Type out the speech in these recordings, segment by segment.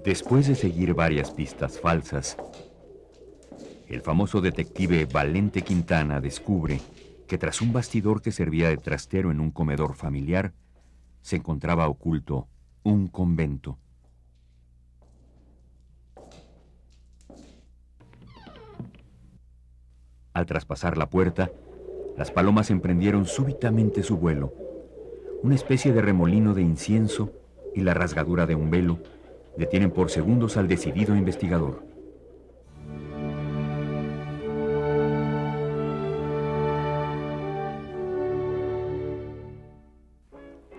Después de seguir varias pistas falsas, el famoso detective Valente Quintana descubre que tras un bastidor que servía de trastero en un comedor familiar, se encontraba oculto un convento. Al traspasar la puerta, las palomas emprendieron súbitamente su vuelo. Una especie de remolino de incienso y la rasgadura de un velo detienen por segundos al decidido investigador.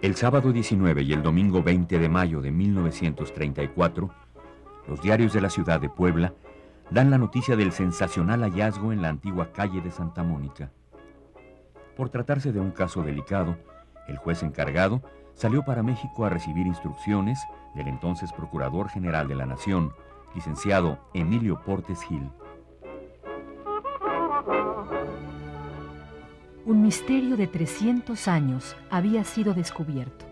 El sábado 19 y el domingo 20 de mayo de 1934, los diarios de la ciudad de Puebla dan la noticia del sensacional hallazgo en la antigua calle de Santa Mónica. Por tratarse de un caso delicado, el juez encargado salió para México a recibir instrucciones del entonces Procurador General de la Nación, licenciado Emilio Portes Gil. Un misterio de 300 años había sido descubierto.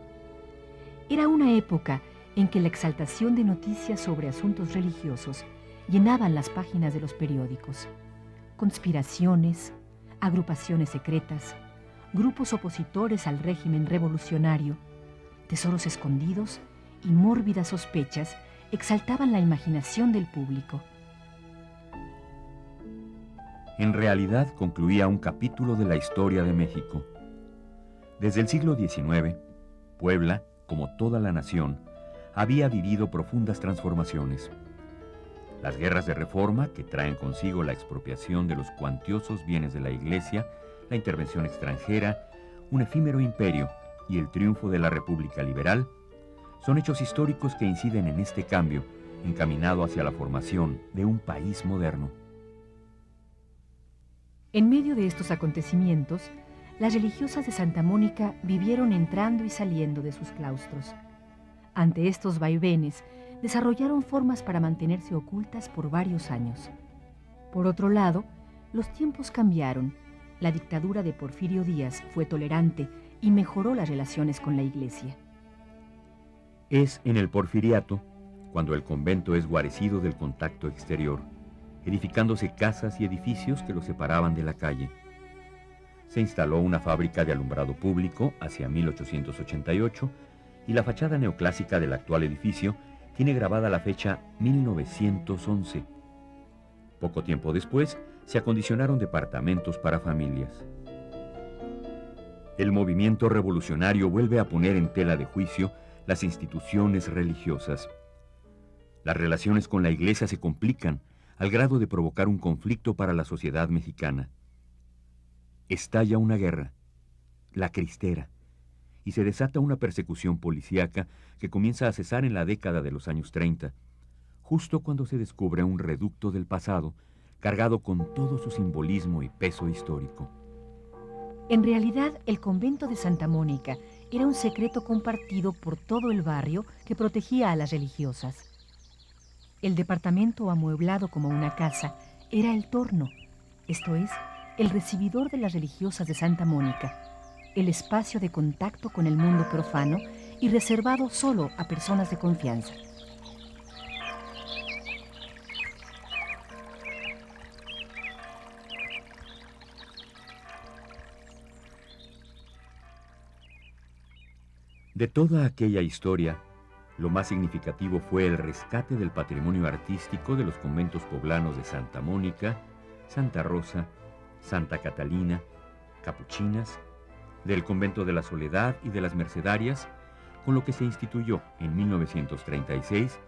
Era una época en que la exaltación de noticias sobre asuntos religiosos llenaban las páginas de los periódicos. Conspiraciones, agrupaciones secretas, grupos opositores al régimen revolucionario, tesoros escondidos y mórbidas sospechas exaltaban la imaginación del público. En realidad concluía un capítulo de la historia de México. Desde el siglo XIX, Puebla, como toda la nación, había vivido profundas transformaciones. Las guerras de reforma, que traen consigo la expropiación de los cuantiosos bienes de la Iglesia, la intervención extranjera, un efímero imperio y el triunfo de la República Liberal, son hechos históricos que inciden en este cambio, encaminado hacia la formación de un país moderno. En medio de estos acontecimientos, las religiosas de Santa Mónica vivieron entrando y saliendo de sus claustros. Ante estos vaivenes, desarrollaron formas para mantenerse ocultas por varios años. Por otro lado, los tiempos cambiaron. La dictadura de Porfirio Díaz fue tolerante y mejoró las relaciones con la Iglesia. Es en el Porfiriato cuando el convento es guarecido del contacto exterior, edificándose casas y edificios que lo separaban de la calle. Se instaló una fábrica de alumbrado público hacia 1888 y la fachada neoclásica del actual edificio tiene grabada la fecha 1911. Poco tiempo después, se acondicionaron departamentos para familias. El movimiento revolucionario vuelve a poner en tela de juicio las instituciones religiosas. Las relaciones con la Iglesia se complican al grado de provocar un conflicto para la sociedad mexicana. Estalla una guerra, la Cristera, y se desata una persecución policíaca que comienza a cesar en la década de los años 30, justo cuando se descubre un reducto del pasado cargado con todo su simbolismo y peso histórico. En realidad, el convento de Santa Mónica era un secreto compartido por todo el barrio que protegía a las religiosas. El departamento amueblado como una casa era el torno, esto es, el recibidor de las religiosas de Santa Mónica, el espacio de contacto con el mundo profano y reservado solo a personas de confianza. De toda aquella historia, lo más significativo fue el rescate del patrimonio artístico de los conventos poblanos de Santa Mónica, Santa Rosa, Santa Catalina, Capuchinas, del convento de la Soledad y de las Mercedarias, con lo que se instituyó en 1936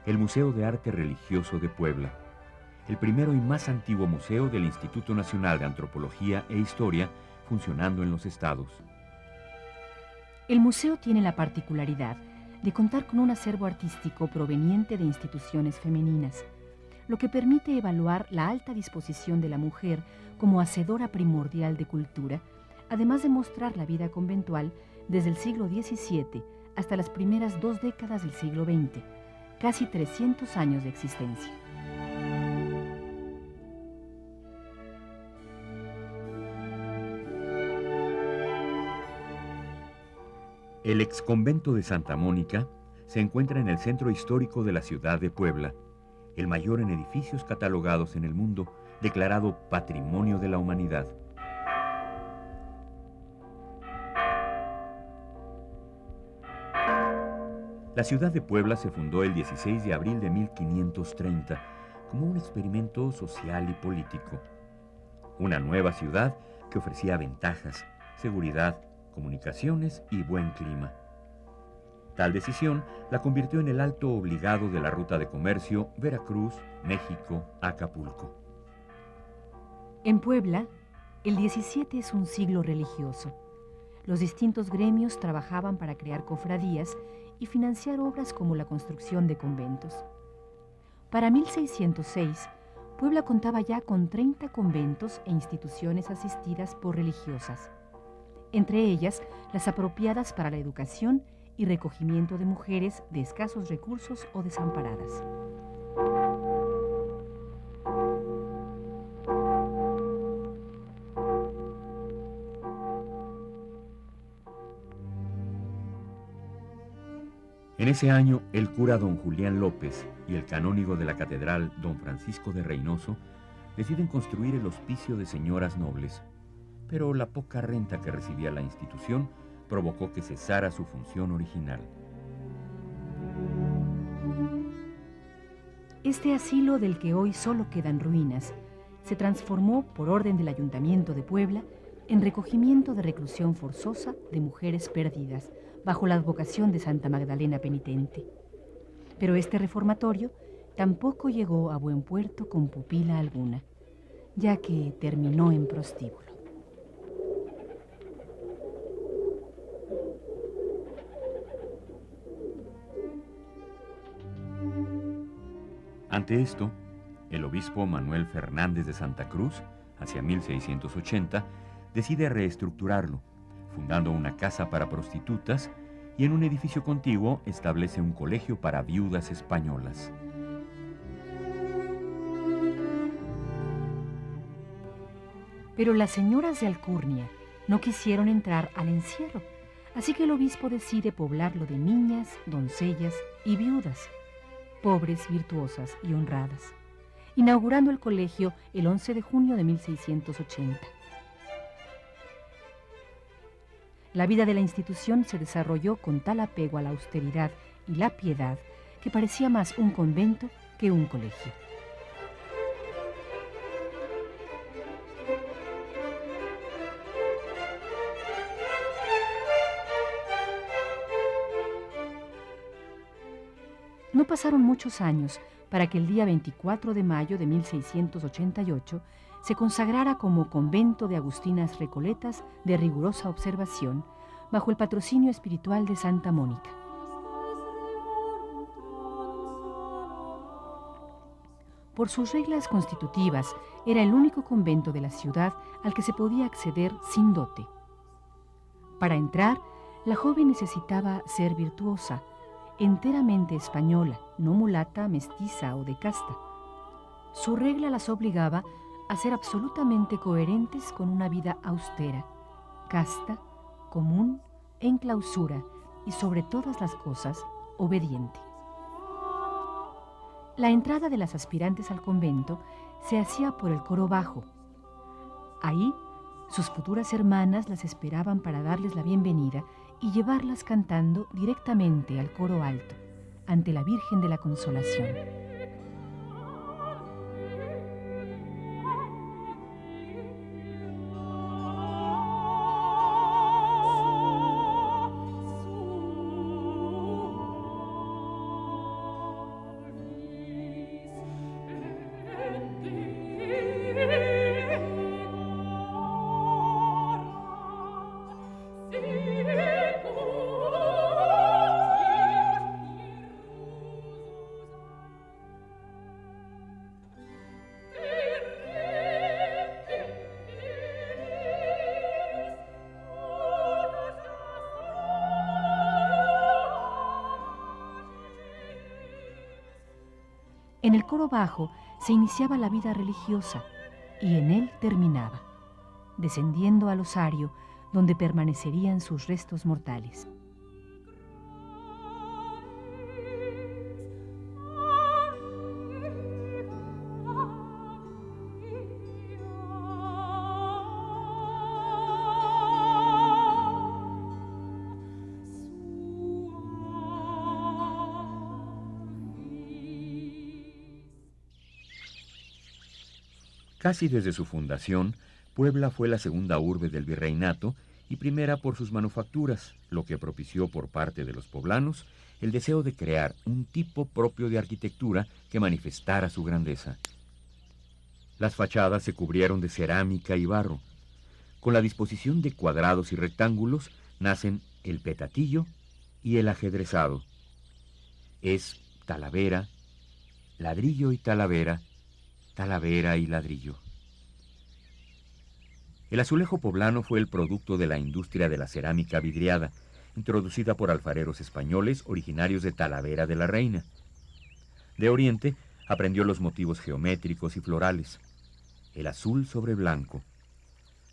el Museo de Arte Religioso de Puebla, el primero y más antiguo museo del Instituto Nacional de Antropología e Historia funcionando en los estados. El museo tiene la particularidad de contar con un acervo artístico proveniente de instituciones femeninas, lo que permite evaluar la alta disposición de la mujer como hacedora primordial de cultura, además de mostrar la vida conventual desde el siglo XVII hasta las primeras 2 décadas del siglo XX, casi 300 años de existencia. El exconvento de Santa Mónica se encuentra en el centro histórico de la ciudad de Puebla, el mayor en edificios catalogados en el mundo, declarado Patrimonio de la Humanidad. La ciudad de Puebla se fundó el 16 de abril de 1530 como un experimento social y político. Una nueva ciudad que ofrecía ventajas, seguridad, comunicaciones y buen clima. Tal decisión la convirtió en el alto obligado de la ruta de comercio Veracruz, México, Acapulco. En Puebla, el 17 es un siglo religioso. Los distintos gremios trabajaban para crear cofradías y financiar obras como la construcción de conventos. Para 1606, Puebla contaba ya con 30 conventos e instituciones asistidas por religiosas, entre ellas las apropiadas para la educación y recogimiento de mujeres de escasos recursos o desamparadas. En ese año, el cura don Julián López y el canónigo de la catedral don Francisco de Reynoso deciden construir el hospicio de señoras nobles, pero la poca renta que recibía la institución provocó que cesara su función original. Este asilo, del que hoy solo quedan ruinas, se transformó, por orden del Ayuntamiento de Puebla, en recogimiento de reclusión forzosa de mujeres perdidas, bajo la advocación de Santa Magdalena Penitente. Pero este reformatorio tampoco llegó a buen puerto con pupila alguna, ya que terminó en prostíbulo. Ante esto, el obispo Manuel Fernández de Santa Cruz, hacia 1680, decide reestructurarlo, fundando una casa para prostitutas y en un edificio contiguo establece un colegio para viudas españolas. Pero las señoras de Alcurnia no quisieron entrar al encierro, así que el obispo decide poblarlo de niñas, doncellas y viudas, pobres, virtuosas y honradas, inaugurando el colegio el 11 de junio de 1680. La vida de la institución se desarrolló con tal apego a la austeridad y la piedad que parecía más un convento que un colegio. No pasaron muchos años para que el día 24 de mayo de 1688 se consagrara como convento de agustinas recoletas de rigurosa observación, bajo el patrocinio espiritual de Santa Mónica. Por sus reglas constitutivas, era el único convento de la ciudad al que se podía acceder sin dote. Para entrar, la joven necesitaba ser virtuosa, enteramente española, no mulata, mestiza o de casta. Su regla las obligaba a ser absolutamente coherentes con una vida austera, casta, común, en clausura y sobre todas las cosas, obediente. La entrada de las aspirantes al convento se hacía por el coro bajo. Ahí, sus futuras hermanas las esperaban para darles la bienvenida y llevarlas cantando directamente al coro alto, ante la Virgen de la Consolación. En el coro bajo se iniciaba la vida religiosa y en él terminaba, descendiendo al osario donde permanecerían sus restos mortales. Casi desde su fundación, Puebla fue la segunda urbe del virreinato y primera por sus manufacturas, lo que propició por parte de los poblanos el deseo de crear un tipo propio de arquitectura que manifestara su grandeza. Las fachadas se cubrieron de cerámica y barro. Con la disposición de cuadrados y rectángulos nacen el petatillo y el ajedrezado. Es talavera, ladrillo y talavera, talavera y ladrillo. El azulejo poblano fue el producto de la industria de la cerámica vidriada, introducida por alfareros españoles originarios de Talavera de la Reina. De Oriente aprendió los motivos geométricos y florales, el azul sobre blanco.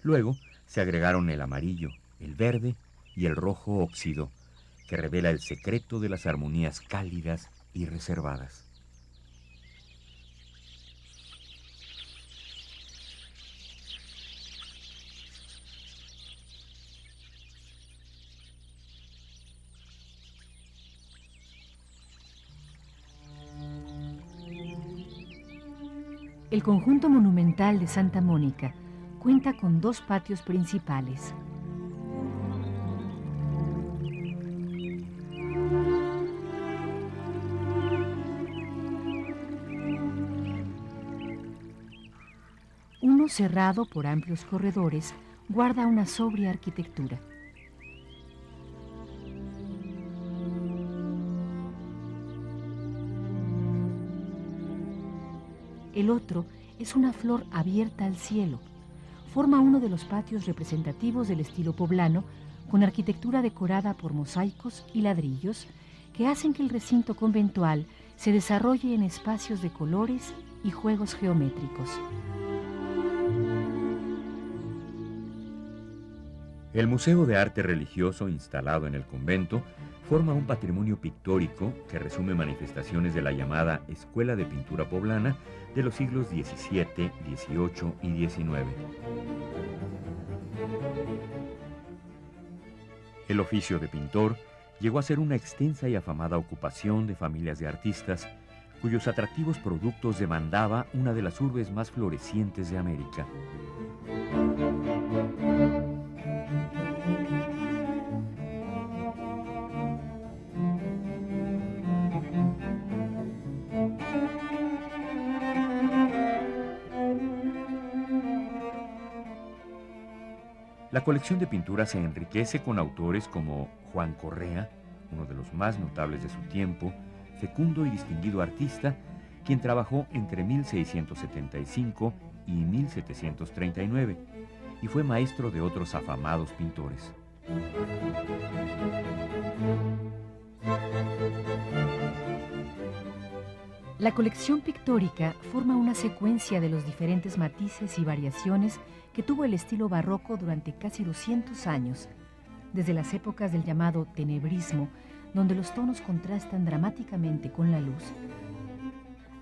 Luego se agregaron el amarillo, el verde y el rojo óxido, que revela el secreto de las armonías cálidas y reservadas. El conjunto monumental de Santa Mónica cuenta con 2 patios principales. Uno cerrado por amplios corredores guarda una sobria arquitectura. El otro es una flor abierta al cielo. Forma uno de los patios representativos del estilo poblano, con arquitectura decorada por mosaicos y ladrillos que hacen que el recinto conventual se desarrolle en espacios de colores y juegos geométricos. El Museo de Arte Religioso, instalado en el convento, forma un patrimonio pictórico que resume manifestaciones de la llamada Escuela de Pintura Poblana de los siglos XVII, XVIII y XIX. El oficio de pintor llegó a ser una extensa y afamada ocupación de familias de artistas, cuyos atractivos productos demandaba una de las urbes más florecientes de América. La colección de pinturas se enriquece con autores como Juan Correa, uno de los más notables de su tiempo, fecundo y distinguido artista, quien trabajó entre 1675 y 1739, y fue maestro de otros afamados pintores. La colección pictórica forma una secuencia de los diferentes matices y variaciones que tuvo el estilo barroco durante casi 200 años, desde las épocas del llamado tenebrismo, donde los tonos contrastan dramáticamente con la luz,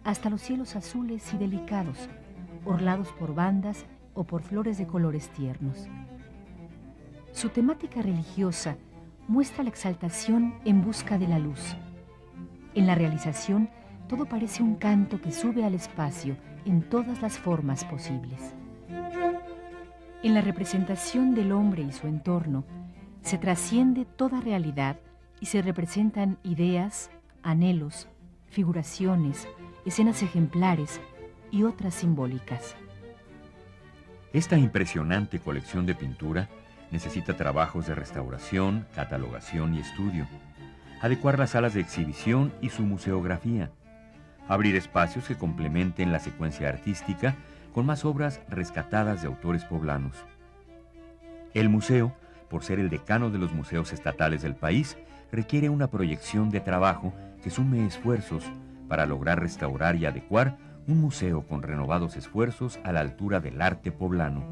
hasta los cielos azules y delicados, orlados por bandas o por flores de colores tiernos. Su temática religiosa muestra la exaltación en busca de la luz. En la realización, todo parece un canto que sube al espacio en todas las formas posibles. En la representación del hombre y su entorno, se trasciende toda realidad y se representan ideas, anhelos, figuraciones, escenas ejemplares y otras simbólicas. Esta impresionante colección de pintura necesita trabajos de restauración, catalogación y estudio, adecuar las salas de exhibición y su museografía, abrir espacios que complementen la secuencia artística con más obras rescatadas de autores poblanos. El museo, por ser el decano de los museos estatales del país, requiere una proyección de trabajo que sume esfuerzos para lograr restaurar y adecuar un museo con renovados esfuerzos a la altura del arte poblano.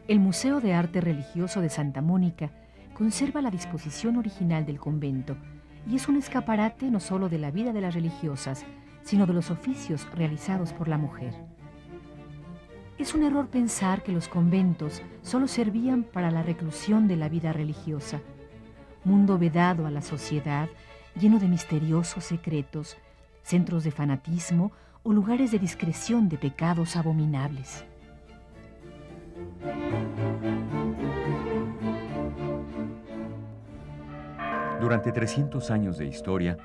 El Museo de Arte Religioso de Santa Mónica conserva la disposición original del convento y es un escaparate no solo de la vida de las religiosas, sino de los oficios realizados por la mujer. Es un error pensar que los conventos solo servían para la reclusión de la vida religiosa, mundo vedado a la sociedad, lleno de misteriosos secretos, centros de fanatismo o lugares de discreción de pecados abominables. Durante 300 años de historia,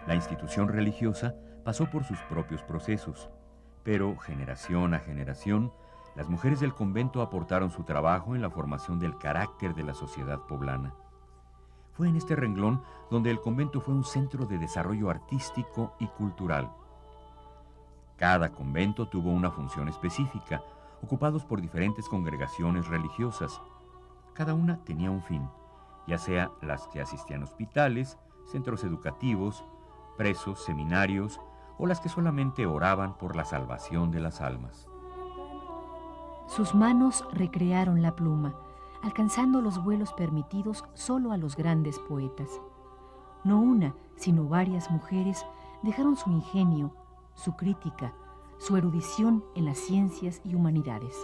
la institución religiosa pasó por sus propios procesos, pero generación a generación, las mujeres del convento aportaron su trabajo en la formación del carácter de la sociedad poblana. Fue en este renglón donde el convento fue un centro de desarrollo artístico y cultural. Cada convento tuvo una función específica, ocupados por diferentes congregaciones religiosas. Cada una tenía un fin, ya sea las que asistían a hospitales, centros educativos, presos, seminarios, o las que solamente oraban por la salvación de las almas. Sus manos recrearon la pluma, alcanzando los vuelos permitidos solo a los grandes poetas. No una, sino varias mujeres dejaron su ingenio, su crítica, su erudición en las ciencias y humanidades.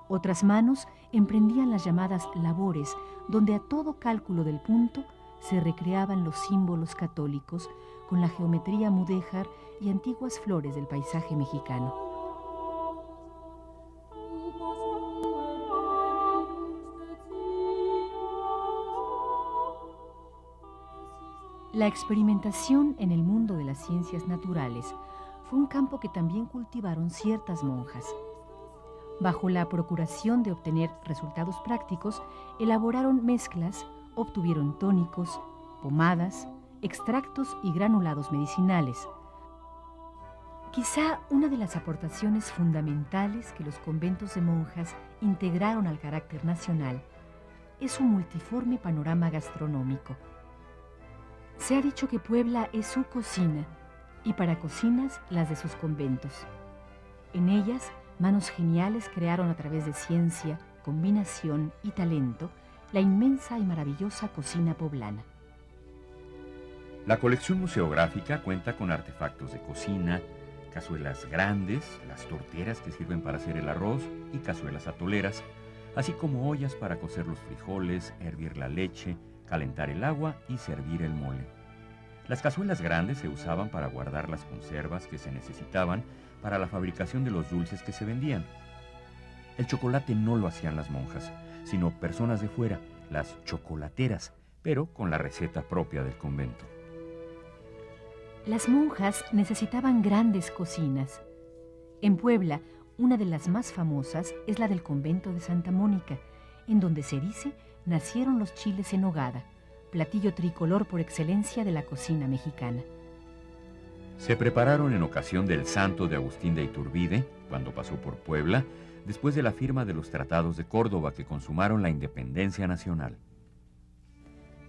Otras manos emprendían las llamadas labores, donde a todo cálculo del punto se recreaban los símbolos católicos con la geometría mudéjar y antiguas flores del paisaje mexicano. La experimentación en el mundo de las ciencias naturales fue un campo que también cultivaron ciertas monjas. Bajo la procuración de obtener resultados prácticos, elaboraron mezclas, obtuvieron tónicos, pomadas, extractos y granulados medicinales. Quizá una de las aportaciones fundamentales que los conventos de monjas integraron al carácter nacional es su multiforme panorama gastronómico. Se ha dicho que Puebla es su cocina, y para cocinas las de sus conventos. En ellas, manos geniales crearon a través de ciencia, combinación y talento la inmensa y maravillosa cocina poblana. La colección museográfica cuenta con artefactos de cocina, cazuelas grandes, las torteras que sirven para hacer el arroz y cazuelas atoleras, así como ollas para cocer los frijoles, hervir la leche, calentar el agua y servir el mole. Las cazuelas grandes se usaban para guardar las conservas que se necesitaban para la fabricación de los dulces que se vendían. El chocolate no lo hacían las monjas, sino personas de fuera, las chocolateras, pero con la receta propia del convento. Las monjas necesitaban grandes cocinas. En Puebla, una de las más famosas es la del convento de Santa Mónica, en donde se dice nacieron los chiles en nogada, platillo tricolor por excelencia de la cocina mexicana. Se prepararon en ocasión del santo de Agustín de Iturbide, cuando pasó por Puebla, después de la firma de los tratados de Córdoba que consumaron la independencia nacional.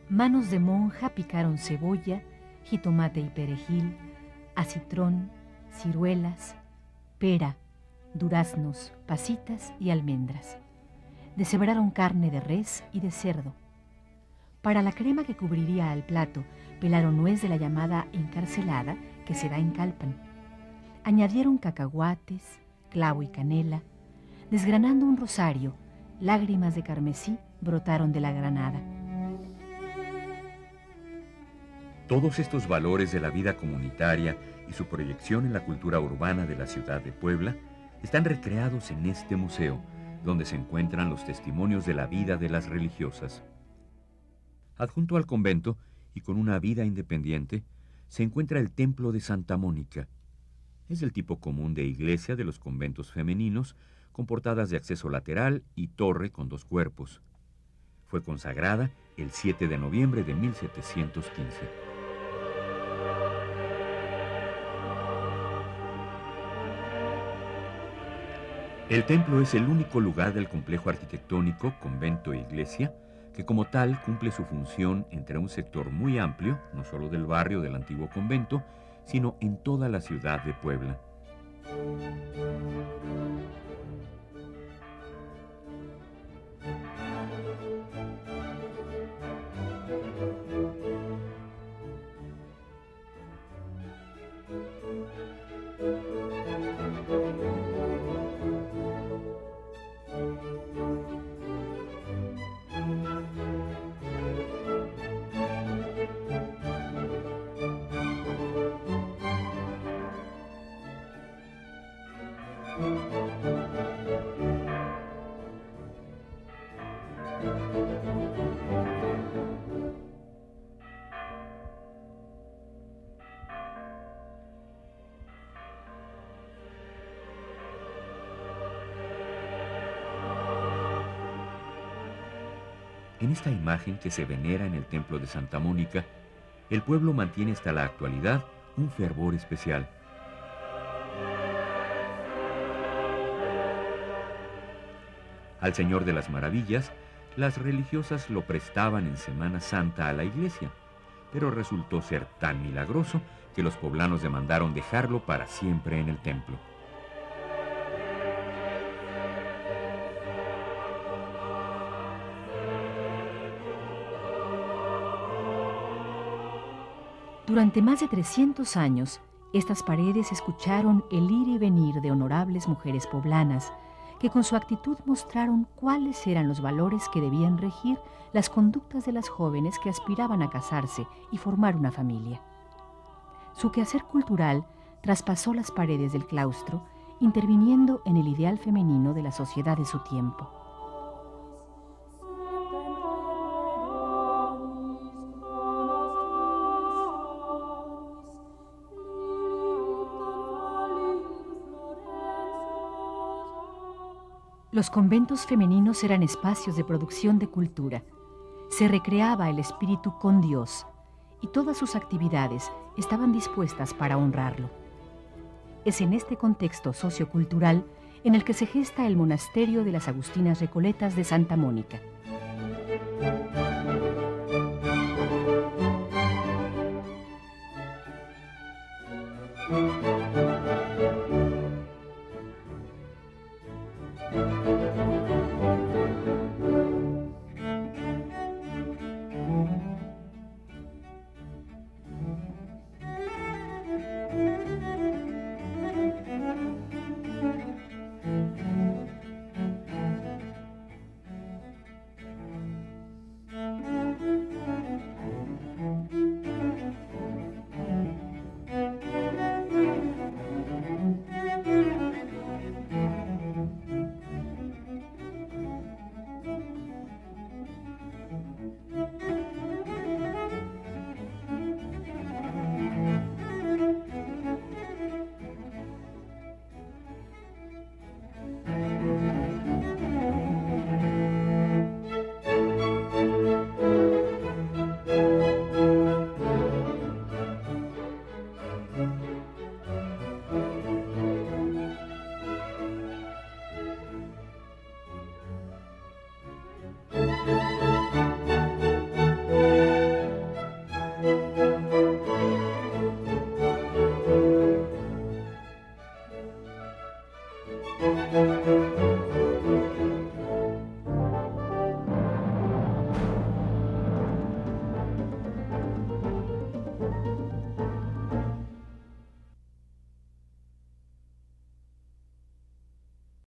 Manos de monja picaron cebolla, jitomate y perejil, acitrón, ciruelas, pera, duraznos, pasitas y almendras. Deshebraron carne de res y de cerdo. Para la crema que cubriría al plato, pelaron nuez de la llamada encarcelada, que se da en Calpan. Añadieron cacahuates, clavo y canela. Desgranando un rosario, lágrimas de carmesí brotaron de la granada. Todos estos valores de la vida comunitaria y su proyección en la cultura urbana de la ciudad de Puebla están recreados en este museo, donde se encuentran los testimonios de la vida de las religiosas. Adjunto al convento y con una vida independiente, se encuentra el templo de Santa Mónica. Es del tipo común de iglesia de los conventos femeninos, con portadas de acceso lateral y torre con 2 cuerpos. Fue consagrada el 7 de noviembre de 1715. El templo es el único lugar del complejo arquitectónico, convento e iglesia, que como tal cumple su función entre un sector muy amplio, no solo del barrio del antiguo convento, sino en toda la ciudad de Puebla. En esta imagen que se venera en el templo de Santa Mónica, el pueblo mantiene hasta la actualidad un fervor especial. Al Señor de las Maravillas, las religiosas lo prestaban en Semana Santa a la iglesia, pero resultó ser tan milagroso que los poblanos demandaron dejarlo para siempre en el templo. Durante más de 300 años, estas paredes escucharon el ir y venir de honorables mujeres poblanas, que con su actitud mostraron cuáles eran los valores que debían regir las conductas de las jóvenes que aspiraban a casarse y formar una familia. Su quehacer cultural traspasó las paredes del claustro, interviniendo en el ideal femenino de la sociedad de su tiempo. Los conventos femeninos eran espacios de producción de cultura. Se recreaba el espíritu con Dios y todas sus actividades estaban dispuestas para honrarlo. Es en este contexto sociocultural en el que se gesta el monasterio de las Agustinas Recoletas de Santa Mónica.